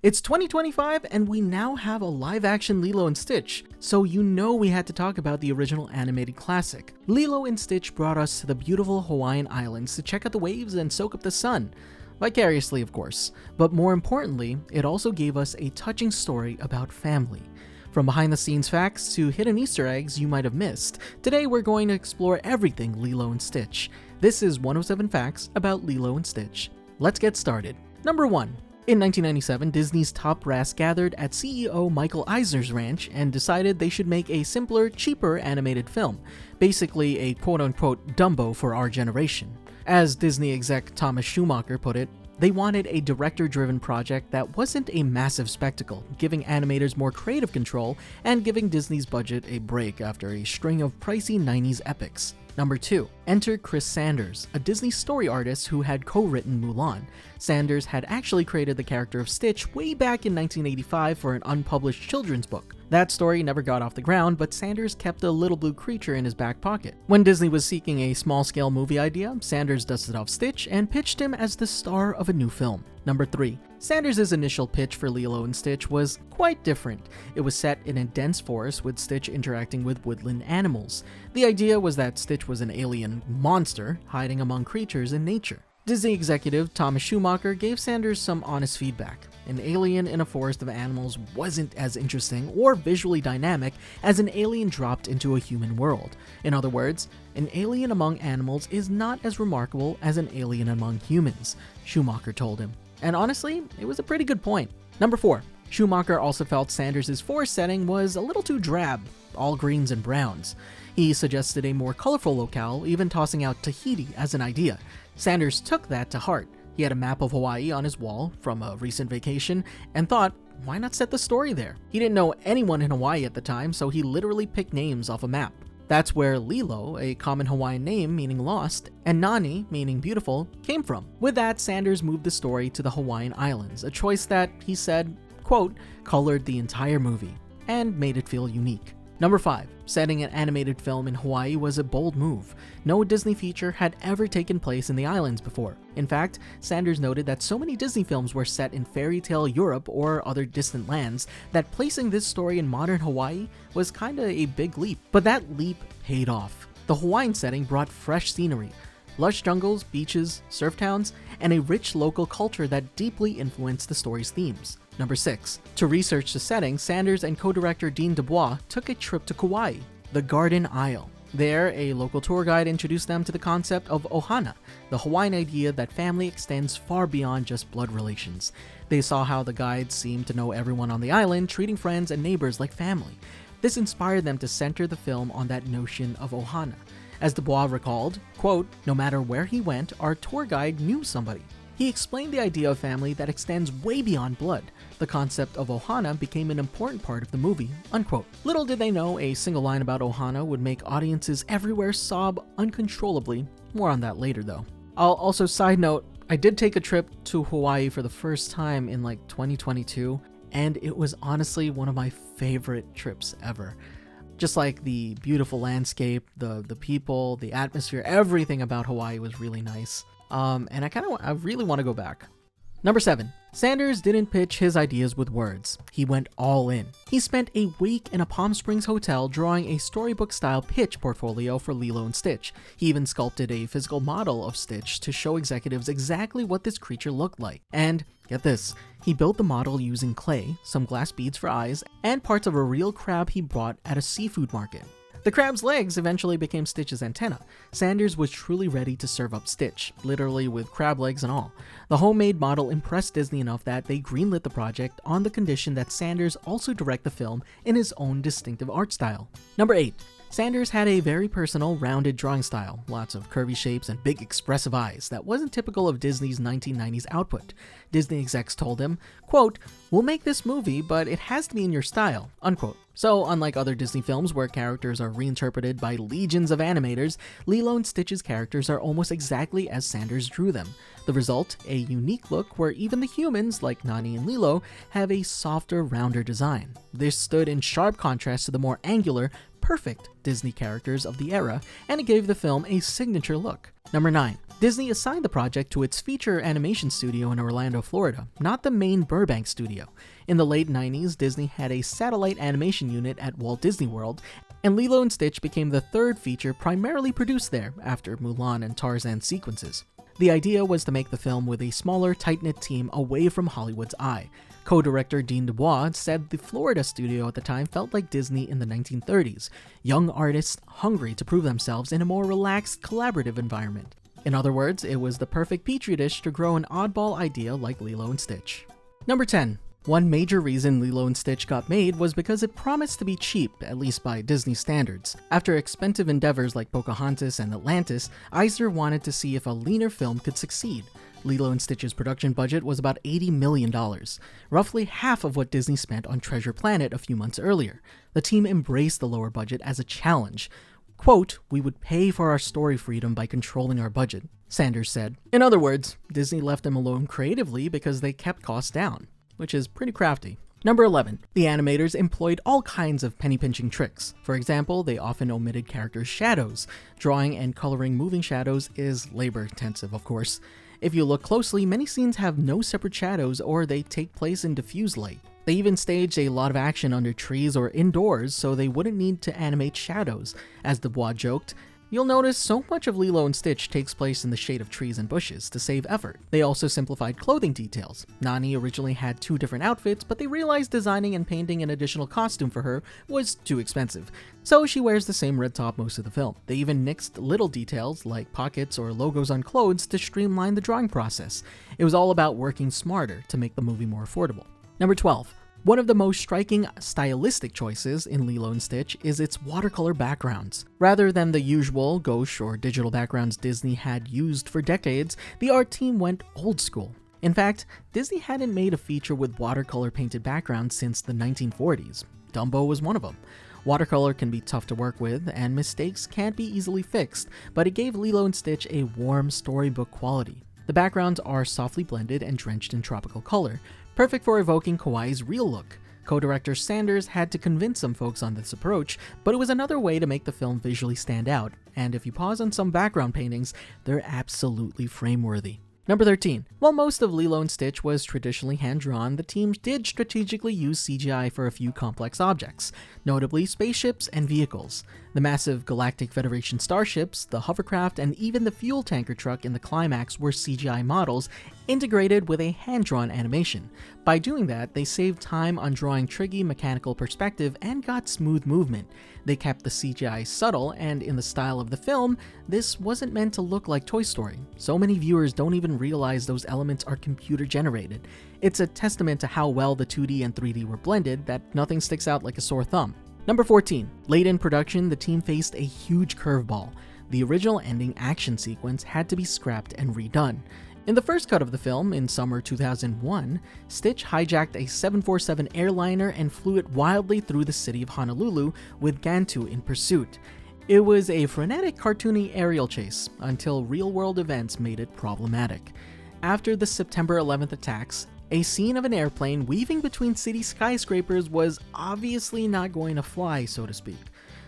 It's 2025 and we now have a live-action Lilo and Stitch, so you know we had to talk about the original animated classic. Lilo and Stitch brought us to the beautiful Hawaiian Islands to check out the waves and soak up the sun. Vicariously, of course. But more importantly, it also gave us a touching story about family. From behind-the-scenes facts to hidden Easter eggs you might have missed, today we're going to explore everything Lilo and Stitch. This is 107 Facts about Lilo and Stitch. Let's get started. Number 1. In 1997, Disney's top brass gathered at CEO Michael Eisner's ranch and decided they should make a simpler, cheaper animated film, basically a quote-unquote Dumbo for our generation. As Disney exec Thomas Schumacher put it, they wanted a director-driven project that wasn't a massive spectacle, giving animators more creative control and giving Disney's budget a break after a string of pricey 90s epics. Number 2. Enter Chris Sanders, a Disney story artist who had co-written Mulan. Sanders had actually created the character of Stitch way back in 1985 for an unpublished children's book. That story never got off the ground, but Sanders kept a little blue creature in his back pocket. When Disney was seeking a small-scale movie idea, Sanders dusted off Stitch and pitched him as the star of a new film. Number 3. Sanders' initial pitch for Lilo and Stitch was quite different. It was set in a dense forest with Stitch interacting with woodland animals. The idea was that Stitch was an alien monster hiding among creatures in nature. Disney executive Thomas Schumacher gave Sanders some honest feedback. An alien in a forest of animals wasn't as interesting or visually dynamic as an alien dropped into a human world. In other words, an alien among animals is not as remarkable as an alien among humans, Schumacher told him. And honestly, it was a pretty good point. Number 4. Schumacher also felt Sanders' forest setting was a little too drab, all greens and browns. He suggested a more colorful locale, even tossing out Tahiti as an idea. Sanders took that to heart. He had a map of Hawaii on his wall from a recent vacation and thought, why not set the story there? He didn't know anyone in Hawaii at the time, so he literally picked names off a map. That's where Lilo, a common Hawaiian name meaning lost, and Nani, meaning beautiful, came from. With that, Sanders moved the story to the Hawaiian Islands, a choice that, he said, quote, colored the entire movie, and made it feel unique. Number 5. Setting an animated film in Hawaii was a bold move. No Disney feature had ever taken place in the islands before. In fact, Sanders noted that so many Disney films were set in fairy tale Europe or other distant lands that placing this story in modern Hawaii was kinda a big leap. But that leap paid off. The Hawaiian setting brought fresh scenery, lush jungles, beaches, surf towns, and a rich local culture that deeply influenced the story's themes. Number 6. To research the setting, Sanders and co-director Dean DuBois took a trip to Kauai, the Garden Isle. There, a local tour guide introduced them to the concept of ohana, the Hawaiian idea that family extends far beyond just blood relations. They saw how the guides seemed to know everyone on the island, treating friends and neighbors like family. This inspired them to center the film on that notion of ohana. As DuBois recalled, quote, no matter where he went, our tour guide knew somebody. He explained the idea of family that extends way beyond blood. The concept of ohana became an important part of the movie, unquote. Little did they know a single line about ohana would make audiences everywhere sob uncontrollably. More on that later though. I'll also side note, I did take a trip to Hawaii for the first time in 2022, and it was honestly one of my favorite trips ever. Just like the beautiful landscape, the people, the atmosphere, everything about Hawaii was really nice. And I really want to go back. Number 7. Sanders didn't pitch his ideas with words. He went all in. He spent a week in a Palm Springs hotel drawing a storybook-style pitch portfolio for Lilo and Stitch. He even sculpted a physical model of Stitch to show executives exactly what this creature looked like. And, get this, he built the model using clay, some glass beads for eyes, and parts of a real crab he bought at a seafood market. The crab's legs eventually became Stitch's antenna. Sanders was truly ready to serve up Stitch, literally with crab legs and all. The homemade model impressed Disney enough that they greenlit the project on the condition that Sanders also direct the film in his own distinctive art style. Number 8. Sanders had a very personal, rounded drawing style, lots of curvy shapes and big expressive eyes that wasn't typical of Disney's 1990s output. Disney execs told him, quote, we'll make this movie, but it has to be in your style, unquote. So, unlike other Disney films where characters are reinterpreted by legions of animators, Lilo and Stitch's characters are almost exactly as Sanders drew them. The result, a unique look where even the humans, like Nani and Lilo, have a softer, rounder design. This stood in sharp contrast to the more angular, perfect Disney characters of the era, and it gave the film a signature look. Number 9. Disney assigned the project to its feature animation studio in Orlando, Florida, not the main Burbank studio. In the late 90s, Disney had a satellite animation unit at Walt Disney World, and Lilo and Stitch became the third feature primarily produced there after Mulan and Tarzan sequences. The idea was to make the film with a smaller, tight-knit team away from Hollywood's eye. Co-director Dean DuBois said the Florida studio at the time felt like Disney in the 1930s, young artists hungry to prove themselves in a more relaxed, collaborative environment. In other words, it was the perfect petri dish to grow an oddball idea like Lilo and Stitch. Number 10. One major reason Lilo and Stitch got made was because it promised to be cheap, at least by Disney standards. After expensive endeavors like Pocahontas and Atlantis, Eisner wanted to see if a leaner film could succeed. Lilo and Stitch's production budget was about $80 million, roughly half of what Disney spent on Treasure Planet a few months earlier. The team embraced the lower budget as a challenge. Quote, "We would pay for our story freedom by controlling our budget," Sanders said. In other words, Disney left them alone creatively because they kept costs down, which is pretty crafty. Number 11. The animators employed all kinds of penny-pinching tricks. For example, they often omitted characters' shadows. Drawing and coloring moving shadows is labor-intensive, of course. If you look closely, many scenes have no separate shadows or they take place in diffuse light. They even staged a lot of action under trees or indoors so they wouldn't need to animate shadows. As DuBois joked, "You'll notice so much of Lilo and Stitch takes place in the shade of trees and bushes to save effort." They also simplified clothing details. Nani originally had 2 different outfits, but they realized designing and painting an additional costume for her was too expensive. So she wears the same red top most of the film. They even nixed little details like pockets or logos on clothes to streamline the drawing process. It was all about working smarter to make the movie more affordable. Number 12. One of the most striking stylistic choices in Lilo and Stitch is its watercolor backgrounds. Rather than the usual gouache or digital backgrounds Disney had used for decades, the art team went old school. In fact, Disney hadn't made a feature with watercolor painted backgrounds since the 1940s. Dumbo was one of them. Watercolor can be tough to work with, and mistakes can't be easily fixed, but it gave Lilo and Stitch a warm storybook quality. The backgrounds are softly blended and drenched in tropical color, perfect for evoking Kauai's real look. Co-director Sanders had to convince some folks on this approach, but it was another way to make the film visually stand out, and if you pause on some background paintings, they're absolutely frame-worthy. Number 13. While most of Lilo and Stitch was traditionally hand-drawn, the team did strategically use CGI for a few complex objects, notably spaceships and vehicles. The massive Galactic Federation starships, the hovercraft, and even the fuel tanker truck in the climax were CGI models integrated with a hand-drawn animation. By doing that, they saved time on drawing tricky mechanical perspective and got smooth movement. They kept the CGI subtle, and in the style of the film, this wasn't meant to look like Toy Story. So many viewers don't even realize those elements are computer generated. It's a testament to how well the 2D and 3D were blended that nothing sticks out like a sore thumb. Number 14. Late in production, the team faced a huge curveball. The original ending action sequence had to be scrapped and redone. In the first cut of the film, in summer 2001, Stitch hijacked a 747 airliner and flew it wildly through the city of Honolulu with Gantu in pursuit. It was a frenetic, cartoony aerial chase until real-world events made it problematic. After the September 11th attacks, a scene of an airplane weaving between city skyscrapers was obviously not going to fly, so to speak.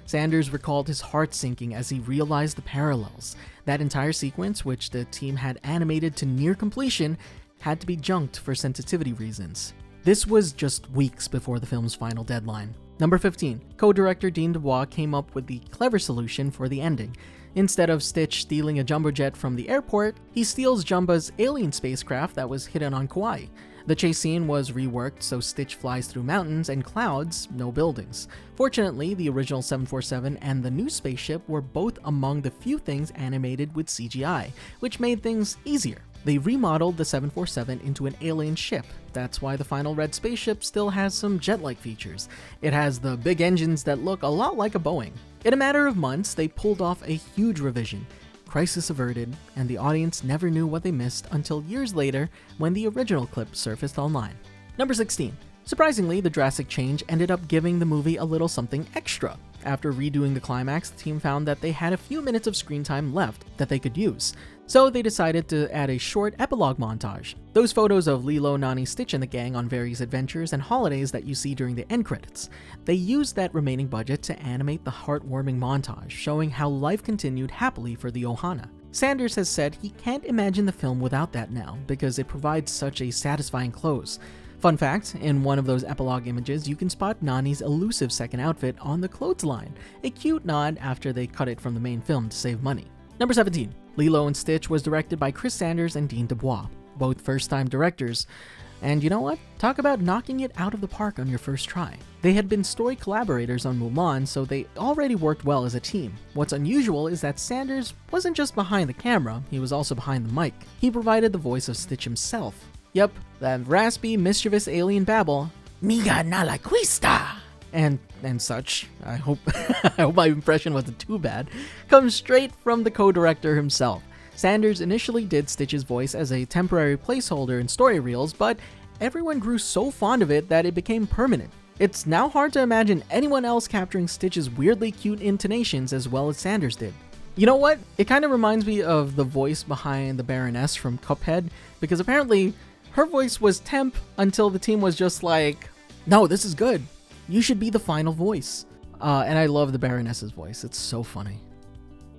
Sanders recalled his heart sinking as he realized the parallels. That entire sequence, which the team had animated to near completion, had to be junked for sensitivity reasons. This was just weeks before the film's final deadline. Number 15. Co-director Dean DuBois came up with the clever solution for the ending. Instead of Stitch stealing a jumbo jet from the airport, he steals Jumba's alien spacecraft that was hidden on Kauai. The chase scene was reworked so Stitch flies through mountains and clouds, no buildings. Fortunately, the original 747 and the new spaceship were both among the few things animated with CGI, which made things easier. They remodeled the 747 into an alien ship. That's why the final red spaceship still has some jet-like features. It has the big engines that look a lot like a Boeing. In a matter of months, they pulled off a huge revision. Crisis averted, and the audience never knew what they missed until years later when the original clip surfaced online. Number 16. Surprisingly, the drastic change ended up giving the movie a little something extra. After redoing the climax, the team found that they had a few minutes of screen time left that they could use. So they decided to add a short epilogue montage. Those photos of Lilo, Nani, Stitch and the gang on various adventures and holidays that you see during the end credits. They used that remaining budget to animate the heartwarming montage, showing how life continued happily for the Ohana. Sanders has said he can't imagine the film without that now, because it provides such a satisfying close. Fun fact, in one of those epilogue images, you can spot Nani's elusive second outfit on the clothesline, a cute nod after they cut it from the main film to save money. Number 17. Lilo and Stitch was directed by Chris Sanders and Dean DuBois, both first-time directors. And you know what? Talk about knocking it out of the park on your first try. They had been story collaborators on Mulan, so they already worked well as a team. What's unusual is that Sanders wasn't just behind the camera, he was also behind the mic. He provided the voice of Stitch himself. Yep, that raspy, mischievous alien babble, "Miga na la quista," and such, I hope my impression wasn't too bad, comes straight from the co-director himself. Sanders initially did Stitch's voice as a temporary placeholder in story reels, but everyone grew so fond of it that it became permanent. It's now hard to imagine anyone else capturing Stitch's weirdly cute intonations as well as Sanders did. You know what? It kind of reminds me of the voice behind the Baroness from Cuphead, because apparently her voice was temp until the team was just like, "No, this is good. You should be the final voice." And I love the Baroness's voice. It's so funny.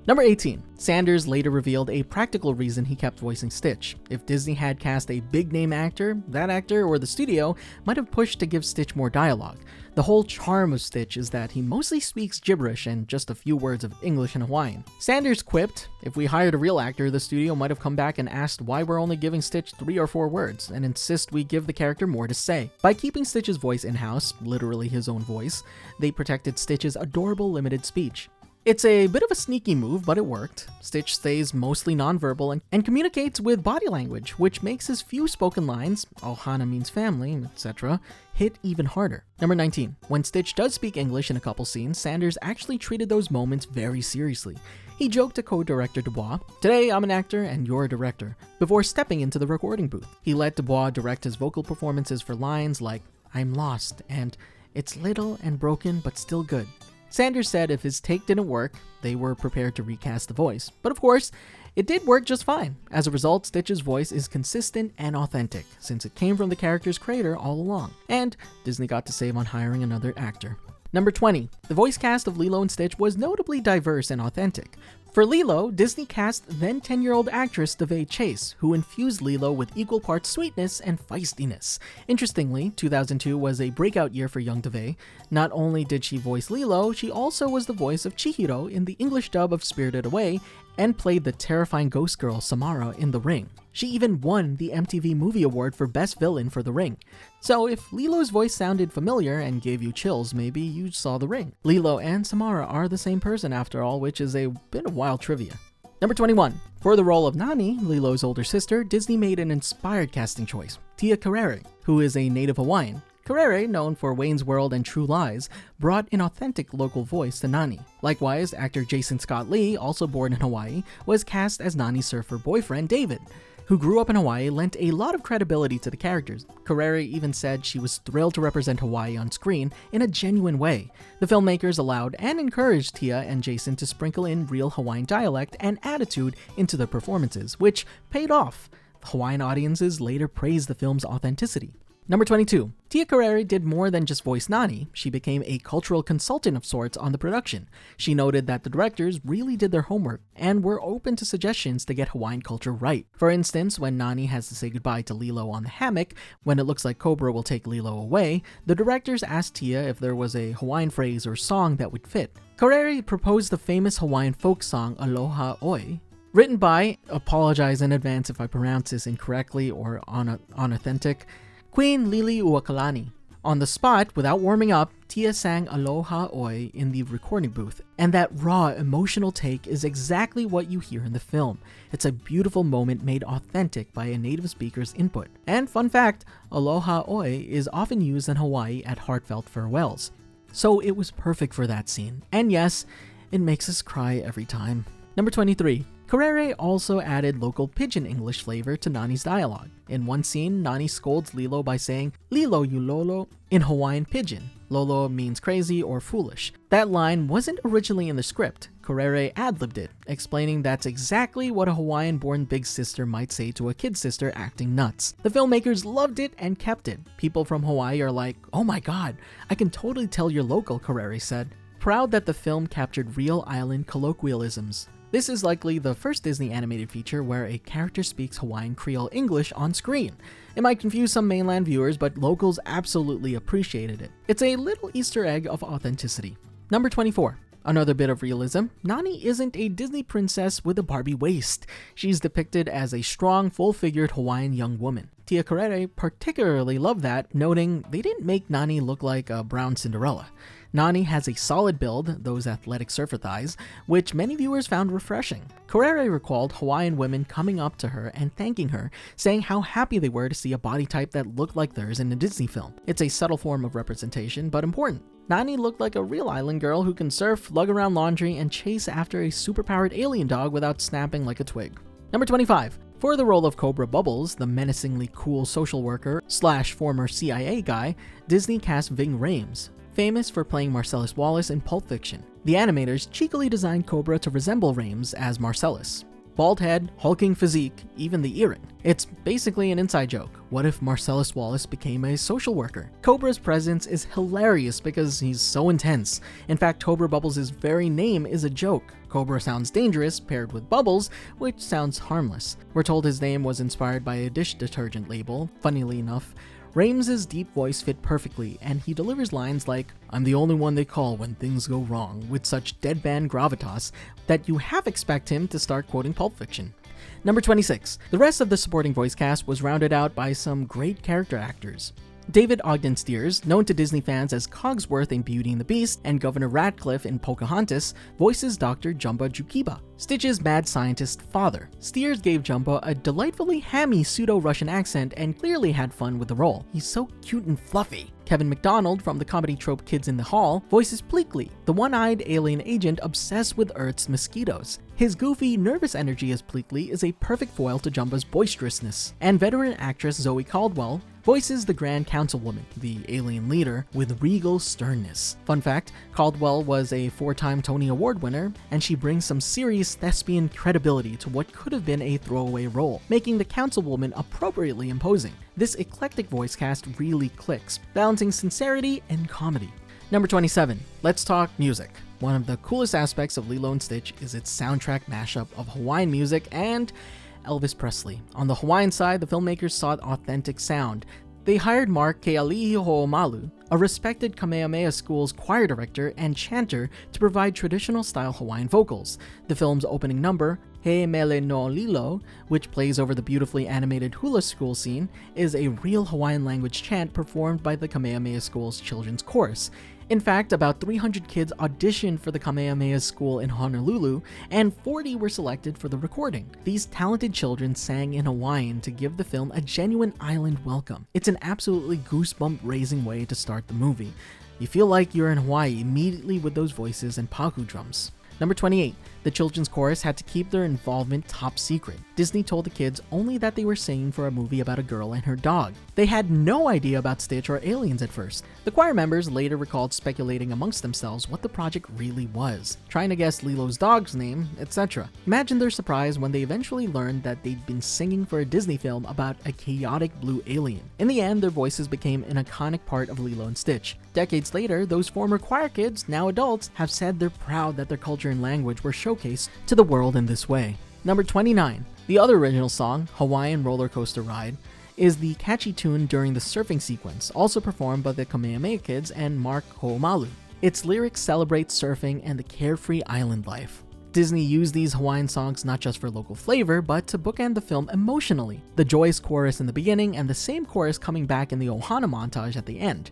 Number 18. Sanders later revealed a practical reason he kept voicing Stitch. If Disney had cast a big-name actor, that actor or the studio might have pushed to give Stitch more dialogue. The whole charm of Stitch is that he mostly speaks gibberish and just a few words of English and Hawaiian. Sanders quipped, "If we hired a real actor, the studio might have come back and asked why we're only giving Stitch 3 or 4 words, and insist we give the character more to say." By keeping Stitch's voice in-house, literally his own voice, they protected Stitch's adorable limited speech. It's a bit of a sneaky move, but it worked. Stitch stays mostly nonverbal and communicates with body language, which makes his few spoken lines, "Ohana means family," etc., hit even harder. Number 19. When Stitch does speak English in a couple scenes, Sanders actually treated those moments very seriously. He joked to co-director DuBois, "Today I'm an actor and you're a director," before stepping into the recording booth. He let DuBois direct his vocal performances for lines like, "I'm lost," and "It's little and broken but still good." Sanders said if his take didn't work, they were prepared to recast the voice. But of course, it did work just fine. As a result, Stitch's voice is consistent and authentic, since it came from the character's creator all along. And Disney got to save on hiring another actor. Number 20. The voice cast of Lilo and Stitch was notably diverse and authentic. For Lilo, Disney cast then 10-year-old actress Davei Chase, who infused Lilo with equal parts sweetness and feistiness. Interestingly, 2002 was a breakout year for young Davei. Not only did she voice Lilo, she also was the voice of Chihiro in the English dub of Spirited Away, and played the terrifying ghost girl Samara in The Ring. She even won the MTV Movie Award for Best Villain for The Ring. So if Lilo's voice sounded familiar and gave you chills, maybe you saw The Ring. Lilo and Samara are the same person after all, which is a bit of wild trivia. Number 21. For the role of Nani, Lilo's older sister, Disney made an inspired casting choice, Tia Carrere, who is a native Hawaiian. Carrere, known for Wayne's World and True Lies, brought an authentic local voice to Nani. Likewise, actor Jason Scott Lee, also born in Hawaii, was cast as Nani's surfer boyfriend David, who grew up in Hawaii, lent a lot of credibility to the characters. Carrere even said she was thrilled to represent Hawaii on screen in a genuine way. The filmmakers allowed and encouraged Tia and Jason to sprinkle in real Hawaiian dialect and attitude into their performances, which paid off. Hawaiian audiences later praised the film's authenticity. Number 22. Tia Carrere did more than just voice Nani. She became a cultural consultant of sorts on the production. She noted that the directors really did their homework and were open to suggestions to get Hawaiian culture right. For instance, when Nani has to say goodbye to Lilo on the hammock, when it looks like Cobra will take Lilo away, the directors asked Tia if there was a Hawaiian phrase or song that would fit. Carrere proposed the famous Hawaiian folk song Aloha Oi, written by, apologize in advance if I pronounce this incorrectly or unauthentic, Queen Lili Uakalani. On the spot, without warming up, Tia sang Aloha Oi in the recording booth, and that raw, emotional take is exactly what you hear in the film. It's a beautiful moment made authentic by a native speaker's input. And fun fact, Aloha Oi is often used in Hawaii at heartfelt farewells. So it was perfect for that scene. And yes, it makes us cry every time. Number 23. Carrere also added local pidgin English flavor to Nani's dialogue. In one scene, Nani scolds Lilo by saying, "Lilo you lolo," in Hawaiian pidgin. Lolo means crazy or foolish. That line wasn't originally in the script. Carrere ad-libbed it, explaining that's exactly what a Hawaiian-born big sister might say to a kid sister acting nuts. The filmmakers loved it and kept it. People from Hawaii are like, "Oh my god, I can totally tell you're local," Carrere said, proud that the film captured real island colloquialisms. This is likely the first Disney animated feature where a character speaks Hawaiian Creole English on screen. It might confuse some mainland viewers, but locals absolutely appreciated it. It's a little Easter egg of authenticity. Number 24. Another bit of realism, Nani isn't a Disney princess with a Barbie waist. She's depicted as a strong, full-figured Hawaiian young woman. Tia Carrere particularly loved that, noting they didn't make Nani look like a brown Cinderella. Nani has a solid build, those athletic surfer thighs, which many viewers found refreshing. Carrere recalled Hawaiian women coming up to her and thanking her, saying how happy they were to see a body type that looked like theirs in a Disney film. It's a subtle form of representation, but important. Nani looked like a real island girl who can surf, lug around laundry, and chase after a superpowered alien dog without snapping like a twig. Number 25. For the role of Cobra Bubbles, the menacingly cool social worker / former CIA guy, Disney cast Ving Rhames, famous for playing Marcellus Wallace in Pulp Fiction. The animators cheekily designed Cobra to resemble Rhames as Marcellus. Bald head, hulking physique, even the earring. It's basically an inside joke. What if Marcellus Wallace became a social worker? Cobra's presence is hilarious because he's so intense. In fact, Cobra Bubbles' very name is a joke. Cobra sounds dangerous, paired with Bubbles, which sounds harmless. We're told his name was inspired by a dish detergent label. Funnily enough, Rhames' deep voice fit perfectly, and he delivers lines like, "I'm the only one they call when things go wrong," with such deadpan gravitas that you half expect him to start quoting Pulp Fiction. Number 26. The rest of the supporting voice cast was rounded out by some great character actors. David Ogden Stiers, known to Disney fans as Cogsworth in Beauty and the Beast and Governor Radcliffe in Pocahontas, voices Dr. Jumba Jukiba, Stitch's mad scientist father. Stiers gave Jumba a delightfully hammy pseudo-Russian accent and clearly had fun with the role. He's so cute and fluffy. Kevin McDonald from the comedy trope Kids in the Hall voices Pleakley, the one-eyed alien agent obsessed with Earth's mosquitoes. His goofy, nervous energy as Pleakley is a perfect foil to Jumba's boisterousness. And veteran actress Zoe Caldwell voices the Grand Councilwoman, the alien leader, with regal sternness. Fun fact, Caldwell was a 4-time Tony Award winner, and she brings some serious thespian credibility to what could have been a throwaway role, making the Councilwoman appropriately imposing. This eclectic voice cast really clicks, balancing sincerity and comedy. Number 27. Let's talk music. One of the coolest aspects of Lilo and Stitch is its soundtrack mashup of Hawaiian music and Elvis Presley. On the Hawaiian side, the filmmakers sought authentic sound. They hired Mark Keali'i-Ho'omalu, a respected Kamehameha School's choir director and chanter, to provide traditional-style Hawaiian vocals. The film's opening number, He Mele no Lilo, which plays over the beautifully animated hula school scene, is a real Hawaiian language chant performed by the Kamehameha School's children's chorus. In fact, about 300 kids auditioned for the Kamehameha School in Honolulu, and 40 were selected for the recording. These talented children sang in Hawaiian to give the film a genuine island welcome. It's an absolutely goosebump-raising way to start the movie. You feel like you're in Hawaii immediately with those voices and paku drums. Number 28. The children's chorus had to keep their involvement top secret. Disney told the kids only that they were singing for a movie about a girl and her dog. They had no idea about Stitch or aliens at first. The choir members later recalled speculating amongst themselves what the project really was, trying to guess Lilo's dog's name, etc. Imagine their surprise when they eventually learned that they'd been singing for a Disney film about a chaotic blue alien. In the end, their voices became an iconic part of Lilo and Stitch. Decades later, those former choir kids, now adults, have said they're proud that their culture and language were showcased to the world in this way. Number 29. The other original song, Hawaiian Roller Coaster Ride, is the catchy tune during the surfing sequence, also performed by the Kamehameha Kids and Mark Ho'omalu. Its lyrics celebrate surfing and the carefree island life. Disney used these Hawaiian songs not just for local flavor, but to bookend the film emotionally. The joyous chorus in the beginning and the same chorus coming back in the Ohana montage at the end.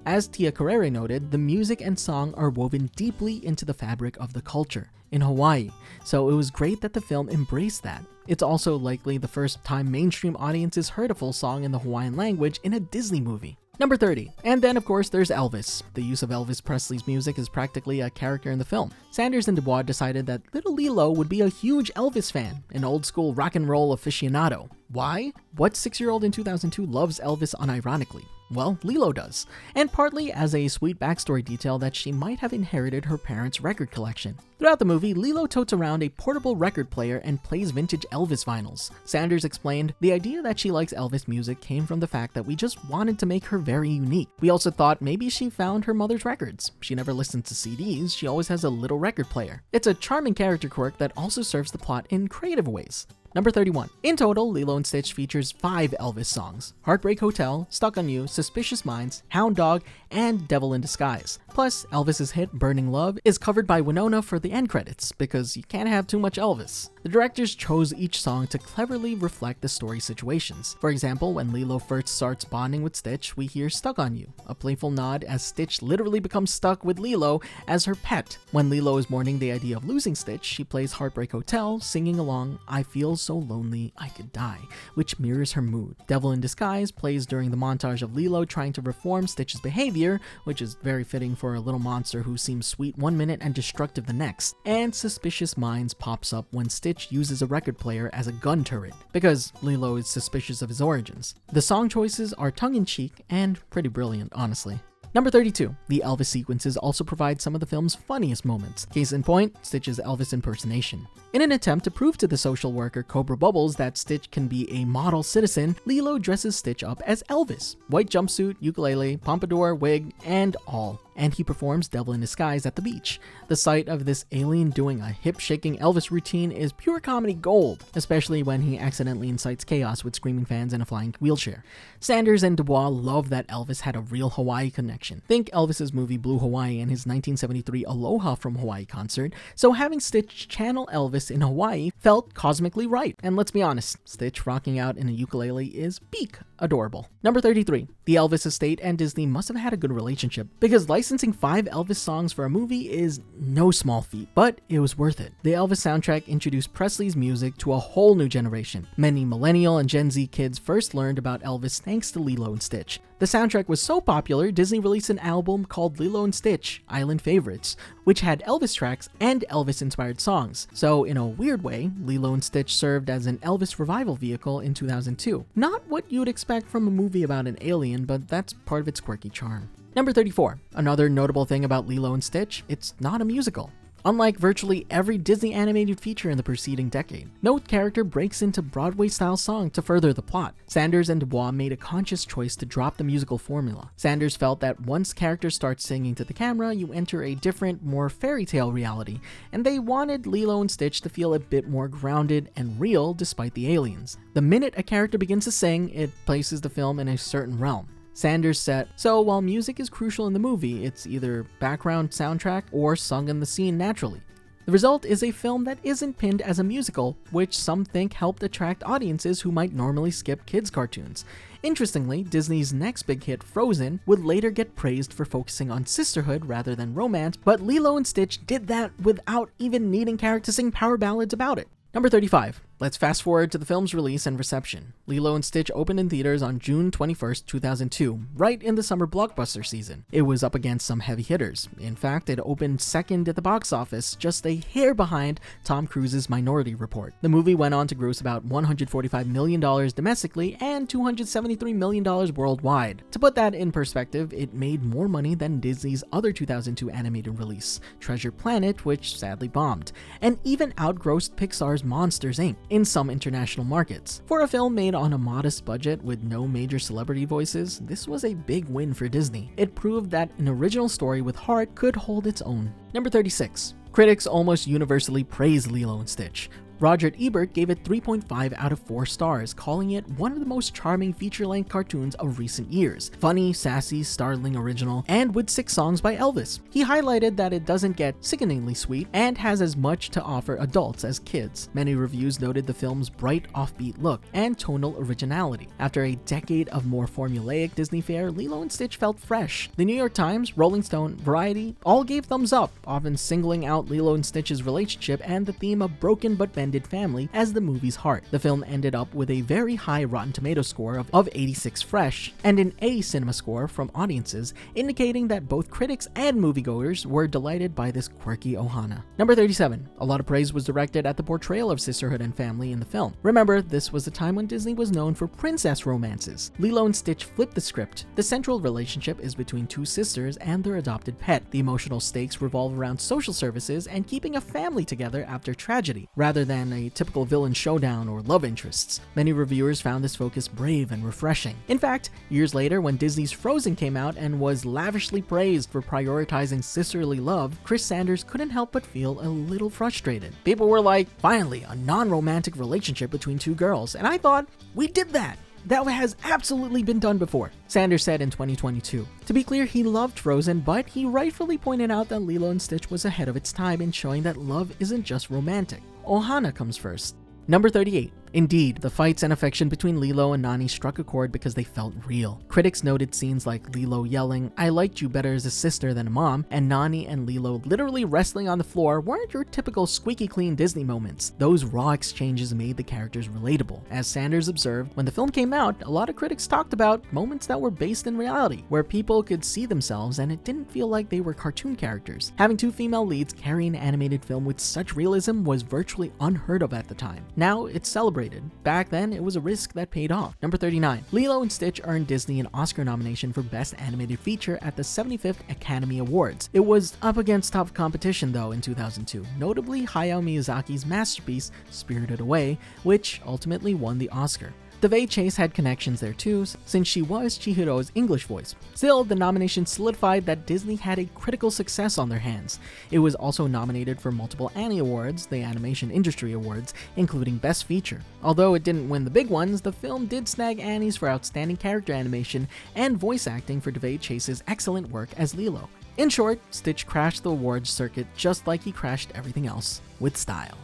As Tia Carrere noted, the music and song are woven deeply into the fabric of the culture in Hawaii, so it was great that the film embraced that. It's also likely the first time mainstream audiences heard a full song in the Hawaiian language in a Disney movie. Number 30. And then of course there's Elvis. The use of Elvis Presley's music is practically a character in the film. Sanders and Dubois decided that little Lilo would be a huge Elvis fan, an old school rock and roll aficionado. Why? What 6-year-old in 2002 loves Elvis unironically? Well, Lilo does, and partly as a sweet backstory detail that she might have inherited her parents' record collection. Throughout the movie, Lilo totes around a portable record player and plays vintage Elvis vinyls. Sanders explained, "The idea that she likes Elvis music came from the fact that we just wanted to make her very unique. We also thought maybe she found her mother's records. She never listened to CDs, she always has a little record player." It's a charming character quirk that also serves the plot in creative ways. Number 31. In total, Lilo and Stitch features 5 Elvis songs: Heartbreak Hotel, Stuck on You, Suspicious Minds, Hound Dog, and Devil in Disguise. Plus, Elvis's hit Burning Love is covered by Winona for the end credits, because you can't have too much Elvis. The directors chose each song to cleverly reflect the story situations. For example, when Lilo first starts bonding with Stitch, we hear Stuck on You, a playful nod as Stitch literally becomes stuck with Lilo as her pet. When Lilo is mourning the idea of losing Stitch, she plays Heartbreak Hotel, singing along I Feel So Lonely I Could Die, which mirrors her mood. Devil in Disguise plays during the montage of Lilo trying to reform Stitch's behavior, which is very fitting for a little monster who seems sweet one minute and destructive the next. And Suspicious Minds pops up when Stitch uses a record player as a gun turret, because Lilo is suspicious of his origins. The song choices are tongue-in-cheek and pretty brilliant, honestly. Number 32. The Elvis sequences also provide some of the film's funniest moments. Case in point, Stitch's Elvis impersonation. In an attempt to prove to the social worker Cobra Bubbles that Stitch can be a model citizen, Lilo dresses Stitch up as Elvis. White jumpsuit, ukulele, pompadour, wig, and all. And he performs Devil in Disguise at the beach. The sight of this alien doing a hip-shaking Elvis routine is pure comedy gold, especially when he accidentally incites chaos with screaming fans and a flying wheelchair. Sanders and Dubois love that Elvis had a real Hawaii connection. Think Elvis's movie Blue Hawaii and his 1973 Aloha from Hawaii concert, so having Stitch channel Elvis in Hawaii felt cosmically right. And let's be honest, Stitch rocking out in a ukulele is peak adorable. Number 33. The Elvis estate and Disney must have had a good relationship, because licensing 5 Elvis songs for a movie is no small feat, but it was worth it. The Elvis soundtrack introduced Presley's music to a whole new generation. Many millennial and Gen Z kids first learned about Elvis thanks to Lilo and Stitch. The soundtrack was so popular, Disney released an album called Lilo and Stitch, Island Favorites, which had Elvis tracks and Elvis-inspired songs. So in a weird way, Lilo and Stitch served as an Elvis revival vehicle in 2002. Not what you'd expect from a movie about an alien, but that's part of its quirky charm. Number 34. Another notable thing about Lilo and Stitch, it's not a musical. Unlike virtually every Disney animated feature in the preceding decade, no character breaks into Broadway-style song to further the plot. Sanders and Dubois made a conscious choice to drop the musical formula. Sanders felt that once characters start singing to the camera, you enter a different, more fairy tale reality, and they wanted Lilo and Stitch to feel a bit more grounded and real despite the aliens. The minute a character begins to sing, it places the film in a certain realm. Sanders said, "So while music is crucial in the movie, it's either background soundtrack or sung in the scene naturally. The result is a film that isn't pinned as a musical, which some think helped attract audiences who might normally skip kids' cartoons." Interestingly, Disney's next big hit, Frozen, would later get praised for focusing on sisterhood rather than romance, but Lilo and Stitch did that without even needing characters to sing power ballads about it. Number 35. Let's fast forward to the film's release and reception. Lilo and Stitch opened in theaters on June 21st, 2002, right in the summer blockbuster season. It was up against some heavy hitters. In fact, it opened second at the box office, just a hair behind Tom Cruise's Minority Report. The movie went on to gross about $145 million domestically and $273 million worldwide. To put that in perspective, it made more money than Disney's other 2002 animated release, Treasure Planet, which sadly bombed, and even outgrossed Pixar's Monsters, Inc. in some international markets. For a film made on a modest budget with no major celebrity voices, this was a big win for Disney. It proved that an original story with heart could hold its own. Number 36. Critics almost universally praise Lilo and Stitch. Roger Ebert gave it 3.5 out of 4 stars, calling it one of the most charming feature-length cartoons of recent years. Funny, sassy, startling original, and with 6 songs by Elvis. He highlighted that it doesn't get sickeningly sweet and has as much to offer adults as kids. Many reviews noted the film's bright, offbeat look and tonal originality. After a decade of more formulaic Disney fare, Lilo and Stitch felt fresh. The New York Times, Rolling Stone, Variety all gave thumbs up, often singling out Lilo and Stitch's relationship and the theme of broken but bending extended family as the movie's heart. The film ended up with a very high Rotten Tomatoes score of 86 fresh, and an A cinema score from audiences, indicating that both critics and moviegoers were delighted by this quirky Ohana. Number 37. A lot of praise was directed at the portrayal of sisterhood and family in the film. Remember, this was a time when Disney was known for princess romances. Lilo and Stitch flipped the script. The central relationship is between two sisters and their adopted pet. The emotional stakes revolve around social services and keeping a family together after tragedy, rather than a typical villain showdown or love interests. Many reviewers found this focus brave and refreshing. In fact, years later, when Disney's Frozen came out and was lavishly praised for prioritizing sisterly love, Chris Sanders couldn't help but feel a little frustrated. People were like, finally, a non-romantic relationship between two girls, and I thought, we did that! That has absolutely been done before, Sanders said in 2022. To be clear, he loved Frozen, but he rightfully pointed out that Lilo and Stitch was ahead of its time in showing that love isn't just romantic. Ohana comes first. Number 38. Indeed, the fights and affection between Lilo and Nani struck a chord because they felt real. Critics noted scenes like Lilo yelling, "I liked you better as a sister than a mom," and Nani and Lilo literally wrestling on the floor weren't your typical squeaky clean Disney moments. Those raw exchanges made the characters relatable. As Sanders observed, when the film came out, a lot of critics talked about moments that were based in reality, where people could see themselves and it didn't feel like they were cartoon characters. Having two female leads carry an animated film with such realism was virtually unheard of at the time. Now it's celebrated. Back then, it was a risk that paid off. Number 39. Lilo and Stitch earned Disney an Oscar nomination for Best Animated Feature at the 75th Academy Awards. It was up against tough competition though in 2002, notably Hayao Miyazaki's masterpiece, Spirited Away, which ultimately won the Oscar. Devay Chase had connections there too, since she was Chihiro's English voice. Still, the nomination solidified that Disney had a critical success on their hands. It was also nominated for multiple Annie Awards, the Animation Industry Awards, including Best Feature. Although it didn't win the big ones, the film did snag Annies for Outstanding Character Animation and Voice Acting for Devay Chase's excellent work as Lilo. In short, Stitch crashed the awards circuit just like he crashed everything else, with style.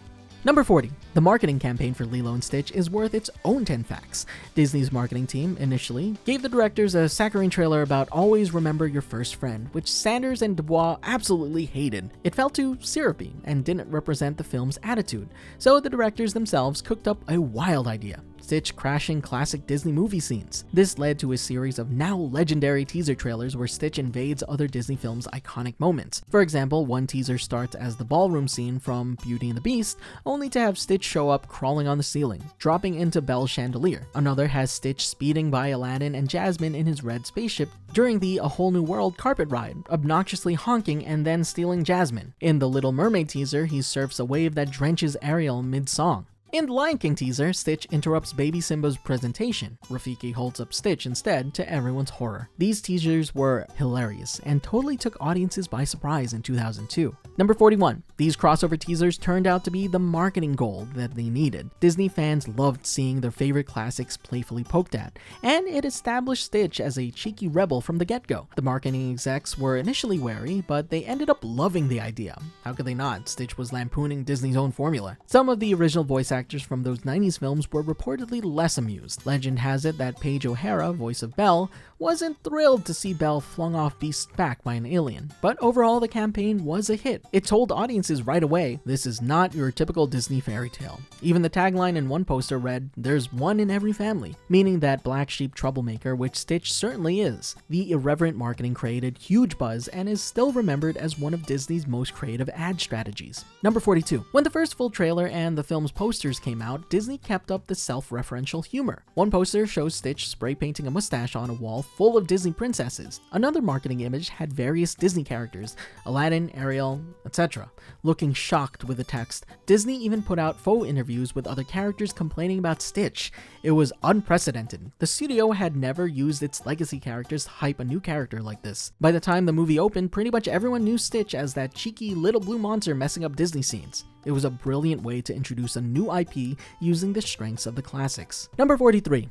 Number 40. The marketing campaign for Lilo and Stitch is worth its own 10 facts. Disney's marketing team, initially, gave the directors a saccharine trailer about Always Remember Your First Friend, which Sanders and Dubois absolutely hated. It felt too syrupy and didn't represent the film's attitude, so the directors themselves cooked up a wild idea. Stitch crashing classic Disney movie scenes. This led to a series of now legendary teaser trailers where Stitch invades other Disney films' iconic moments. For example, one teaser starts as the ballroom scene from Beauty and the Beast, only to have Stitch show up crawling on the ceiling, dropping into Belle's chandelier. Another has Stitch speeding by Aladdin and Jasmine in his red spaceship during the A Whole New World carpet ride, obnoxiously honking and then stealing Jasmine. In the Little Mermaid teaser, he surfs a wave that drenches Ariel mid-song. In the Lion King teaser, Stitch interrupts baby Simba's presentation. Rafiki holds up Stitch instead, to everyone's horror. These teasers were hilarious and totally took audiences by surprise in 2002. Number 41. These crossover teasers turned out to be the marketing gold that they needed. Disney fans loved seeing their favorite classics playfully poked at, and it established Stitch as a cheeky rebel from the get-go. The marketing execs were initially wary, but they ended up loving the idea. How could they not? Stitch was lampooning Disney's own formula. Some of the original voice actors from those 90s films were reportedly less amused. Legend has it that Paige O'Hara, voice of Belle, wasn't thrilled to see Belle flung off beast back by an alien. But overall, the campaign was a hit. It told audiences right away, this is not your typical Disney fairy tale. Even the tagline in one poster read, "There's one in every family," meaning that black sheep troublemaker, which Stitch certainly is. The irreverent marketing created huge buzz and is still remembered as one of Disney's most creative ad strategies. Number 42. When the first full trailer and the film's posters came out, Disney kept up the self-referential humor. One poster shows Stitch spray painting a mustache on a wall full of Disney princesses. Another marketing image had various Disney characters, Aladdin, Ariel, etc., looking shocked with the text. Disney even put out faux interviews with other characters complaining about Stitch. It was unprecedented. The studio had never used its legacy characters to hype a new character like this. By the time the movie opened, pretty much everyone knew Stitch as that cheeky little blue monster messing up Disney scenes. It was a brilliant way to introduce a new IP using the strengths of the classics. Number 43.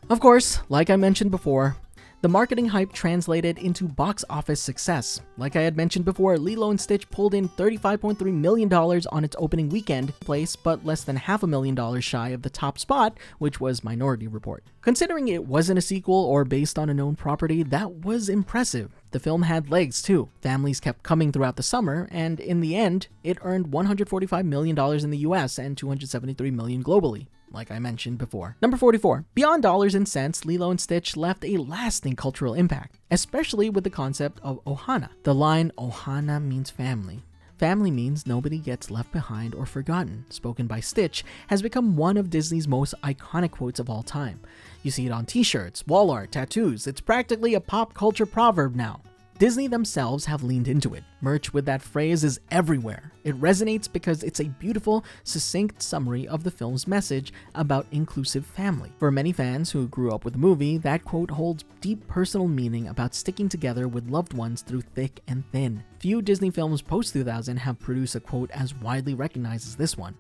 Of course, like I mentioned before, the marketing hype translated into box office success. Like I had mentioned before, Lilo and Stitch pulled in $35.3 million on its opening weekend place, but less than $500,000 shy of the top spot, which was Minority Report. Considering it wasn't a sequel or based on a known property, that was impressive. The film had legs too. Families kept coming throughout the summer, and in the end, it earned $145 million in the US and $273 million globally, like I mentioned before. Number 44. Beyond dollars and cents, Lilo and Stitch left a lasting cultural impact, especially with the concept of ohana. The line, "Ohana means family. Family means nobody gets left behind or forgotten," spoken by Stitch, has become one of Disney's most iconic quotes of all time. You see it on t-shirts, wall art, tattoos. It's practically a pop culture proverb now. Disney themselves have leaned into it. Merch with that phrase is everywhere. It resonates because it's a beautiful, succinct summary of the film's message about inclusive family. For many fans who grew up with the movie, that quote holds deep personal meaning about sticking together with loved ones through thick and thin. Few Disney films post-2000 have produced a quote as widely recognized as this one.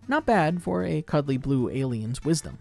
Not bad for a cuddly blue alien's wisdom.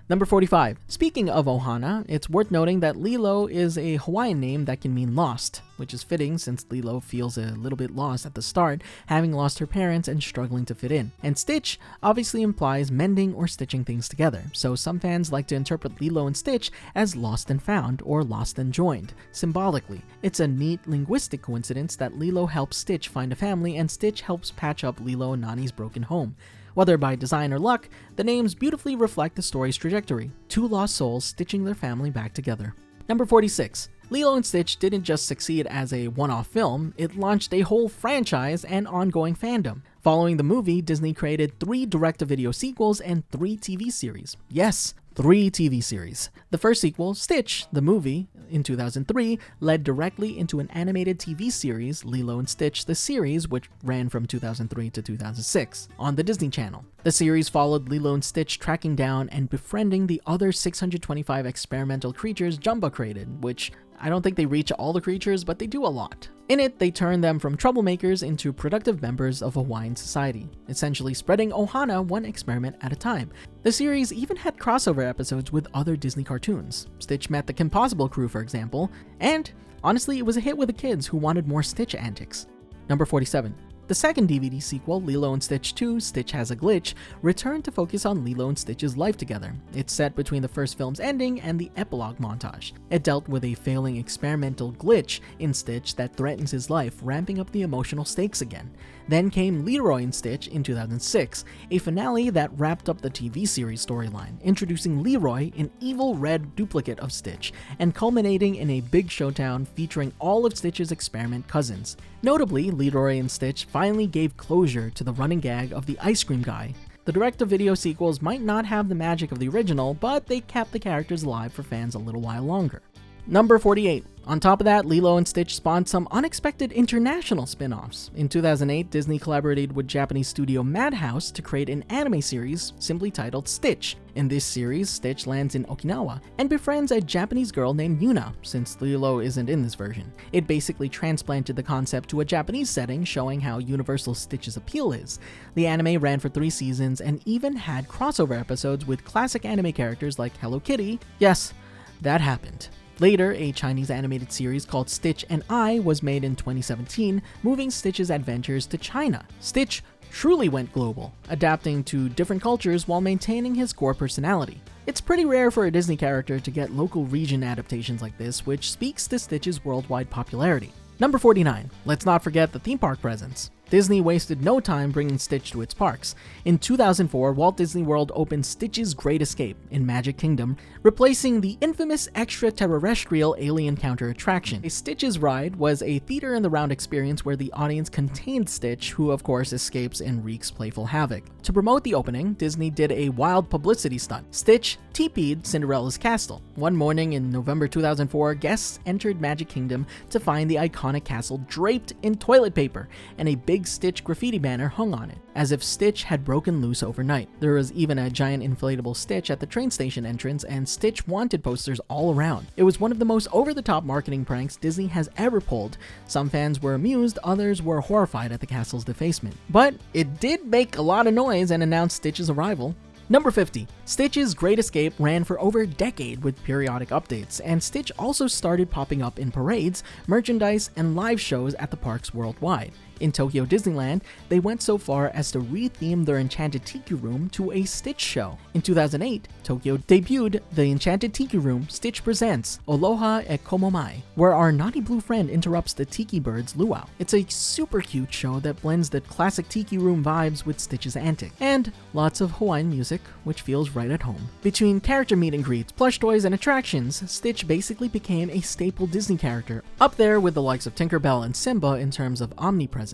Number 45. Speaking of ohana, it's worth noting that Lilo is a Hawaiian name that can mean lost, which is fitting since Lilo feels a little bit lost at the start, having lost her parents and struggling to fit in. And Stitch obviously implies mending or stitching things together, so some fans like to interpret Lilo and Stitch as lost and found or lost and joined, symbolically. It's a neat linguistic coincidence that Lilo helps Stitch find a family and Stitch helps patch up Lilo and Nani's broken home. Whether by design or luck, the names beautifully reflect the story's trajectory, two lost souls stitching their family back together. Number 46. Lilo and Stitch didn't just succeed as a one-off film, it launched a whole franchise and ongoing fandom. Following the movie, Disney created 3 direct-to-video sequels and 3 TV series. Yes, 3 TV series. The first sequel, Stitch, the movie, in 2003, led directly into an animated TV series, Lilo and Stitch, the series, which ran from 2003 to 2006, on the Disney Channel. The series followed Lilo and Stitch tracking down and befriending the other 625 experimental creatures Jumba created, which I don't think they reach all the creatures, but they do a lot. In it, they turn them from troublemakers into productive members of Hawaiian society, essentially spreading ohana one experiment at a time. The series even had crossover episodes with other Disney cartoons. Stitch met the Kim Possible crew, for example, and honestly, it was a hit with the kids who wanted more Stitch antics. Number 47. The second DVD sequel, Lilo and Stitch 2, Stitch Has a Glitch, returned to focus on Lilo and Stitch's life together. It's set between the first film's ending and the epilogue montage. It dealt with a failing experimental glitch in Stitch that threatens his life, ramping up the emotional stakes again. Then came Leroy and Stitch in 2006, a finale that wrapped up the TV series storyline, introducing Leroy, an evil red duplicate of Stitch, and culminating in a big showdown featuring all of Stitch's experiment cousins. Notably, Leroy and Stitch finally gave closure to the running gag of the ice cream guy. The direct-to-video sequels might not have the magic of the original, but they kept the characters alive for fans a little while longer. Number 48. On top of that, Lilo and Stitch spawned some unexpected international spin-offs. In 2008, Disney collaborated with Japanese studio Madhouse to create an anime series simply titled Stitch. In this series, Stitch lands in Okinawa and befriends a Japanese girl named Yuna, since Lilo isn't in this version. It basically transplanted the concept to a Japanese setting, showing how universal Stitch's appeal is. The anime ran for 3 seasons and even had crossover episodes with classic anime characters like Hello Kitty. Yes, that happened. Later, a Chinese animated series called Stitch and I was made in 2017, moving Stitch's adventures to China. Stitch truly went global, adapting to different cultures while maintaining his core personality. It's pretty rare for a Disney character to get local region adaptations like this, which speaks to Stitch's worldwide popularity. Number 49. Let's not forget the theme park presence. Disney wasted no time bringing Stitch to its parks. In 2004, Walt Disney World opened Stitch's Great Escape in Magic Kingdom, replacing the infamous extraterrestrial alien counter attraction. A Stitch's Ride was a theater-in-the-round experience where the audience contained Stitch, who of course escapes and wreaks playful havoc. To promote the opening, Disney did a wild publicity stunt. Stitch TP'd Cinderella's castle. One morning in November 2004, guests entered Magic Kingdom to find the iconic castle draped in toilet paper and a big Stitch graffiti banner hung on it, as if Stitch had broken loose overnight. There was even a giant inflatable Stitch at the train station entrance and Stitch wanted posters all around. It was one of the most over-the-top marketing pranks Disney has ever pulled. Some fans were amused, others were horrified at the castle's defacement. But it did make a lot of noise and announce Stitch's arrival. Number 50. Stitch's Great Escape ran for over a decade with periodic updates, and Stitch also started popping up in parades, merchandise, and live shows at the parks worldwide. In Tokyo Disneyland, they went so far as to re-theme their Enchanted Tiki Room to a Stitch show. In 2008, Tokyo debuted the Enchanted Tiki Room Stitch Presents Aloha e Komomai, where our naughty blue friend interrupts the tiki bird's luau. It's a super cute show that blends the classic Tiki Room vibes with Stitch's antics, and lots of Hawaiian music, which feels right at home. Between character meet and greets, plush toys, and attractions, Stitch basically became a staple Disney character, up there with the likes of Tinkerbell and Simba in terms of omnipresence.